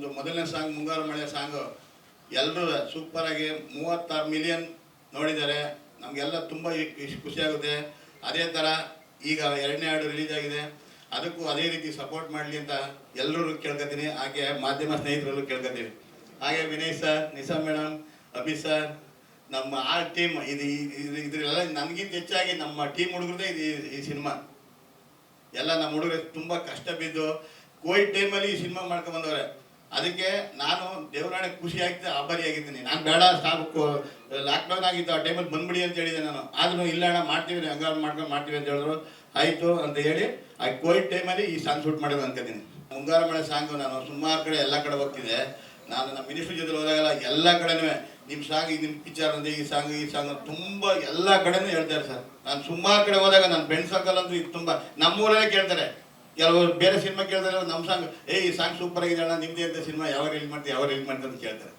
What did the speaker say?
ಒಂದು ಮೊದಲನೇ ಸಾಂಗ್ ಮುಂಗಾರು ಮಳೆ ಸಾಂಗು ಎಲ್ಲರೂ ಸೂಪರಾಗಿ 36 ಮಿಲಿಯನ್ ನೋಡಿದ್ದಾರೆ. ನಮಗೆಲ್ಲ ತುಂಬ ಖುಷಿಯಾಗುತ್ತೆ. ಅದೇ ಥರ ಈಗ ಎರಡನೇ ಹಾಡು ರಿಲೀಸ್ ಆಗಿದೆ, ಅದಕ್ಕೂ ಅದೇ ರೀತಿ ಸಪೋರ್ಟ್ ಮಾಡಲಿ ಅಂತ ಎಲ್ಲರೂ ಕೇಳ್ಕೊತೀನಿ. ಹಾಗೆ ಮಾಧ್ಯಮ ಸ್ನೇಹಿತರಲ್ಲೂ ಕೇಳ್ಕೊತೀನಿ. ಹಾಗೆ Vinay sir, Nisha madam, Abhi sir, ನಮ್ಮ ಆ ಟೀಮ್ ಇದ್ರೆಲ್ಲ ನನಗಿಂತ ಹೆಚ್ಚಾಗಿ ನಮ್ಮ ಟೀಮ್ ಹುಡುಗರದೇ ಈ ಸಿನಿಮಾ. ಎಲ್ಲ ನಮ್ಮ ಹುಡುಗರು ತುಂಬ ಕಷ್ಟ ಬಿದ್ದು ಕೋವಿಡ್ ಟೈಮಲ್ಲಿ ಈ ಸಿನಿಮಾ ಮಾಡ್ಕೊಂಡ್ಬಂದವ್ರೆ. ಅದಕ್ಕೆ ನಾನು ದೇವರಾಣೆ ಖುಷಿ ಆಗ್ತದೆ, ಆಭಾರಿಯಾಗಿದ್ದೀನಿ. ನಾನು ಬೇಡ ಸಾಕು ಲಾಕ್ಡೌನ್ ಆಗಿತ್ತು, ಆ ಟೈಮಲ್ಲಿ ಬಂದ್ಬಿಡಿ ಅಂತ ಹೇಳಿದೆ ನಾನು. ಆದ್ರೂ ಇಲ್ಲ ಅಣ್ಣ ಮಾಡ್ತೀವಿ, ಹಂಗಾರು ಮಾಡ್ತೀವಿ ಅಂತ ಹೇಳಿದ್ರು. ಆಯಿತು ಅಂತ ಹೇಳಿ ಆ ಕೋವಿಡ್ ಟೈಮಲ್ಲಿ ಈ ಸಾಂಗ್ ಶೂಟ್ ಮಾಡೋದು ಅನ್ಕೋತೀನಿ. ಮುಂಗಾರು ಮಳೆ ಸಾಂಗು ನಾನು ಸುಮಾರು ಕಡೆ ಎಲ್ಲ ಕಡೆ ಹೋಗ್ತಿದ್ದೆ. ನಾನು ನಮ್ಮ ಮಿನಿಸ್ಟ್ರ್ ಜೊತೆ ಹೋದಾಗೆಲ್ಲ ಎಲ್ಲ ಕಡೆನೂ ನಿಮ್ಮ ಸಾಂಗ್, ನಿಮ್ಮ ಪಿಕ್ಚರ್ ಅಂದರೆ ಈ ಸಾಂಗ್ ತುಂಬ ಎಲ್ಲ ಕಡೆನೂ ಹೇಳ್ತಾರೆ ಸರ್. ನಾನು ಸುಮಾರು ಕಡೆ ಹೋದಾಗ ನನ್ನ ಫ್ರೆಂಡ್ ಸರ್ಕಲ್ ಅಂತೂ ಇದು ತುಂಬ ನಮ್ಮೂರಲ್ಲೇ ಕೇಳ್ತಾರೆ. ಕೆಲವರು ಬೇರೆ ಸಿನಿಮಾ ಕೇಳ್ತಾರೆ, ನಮ್ಮ ಸಾಂಗ್ ಈ ಸಾಂಗ್ ಸೂಪರ್ ಆಗಿದೆ ಅಣ್ಣ, ನಿಮ್ಮದೇ ಅಂತ ಸಿನಿಮಾ ಯಾವಾಗ ರಿಲೀಸ್ ಮಾಡ್ತೀವಿ ಅಂತ ಕೇಳ್ತಾರೆ.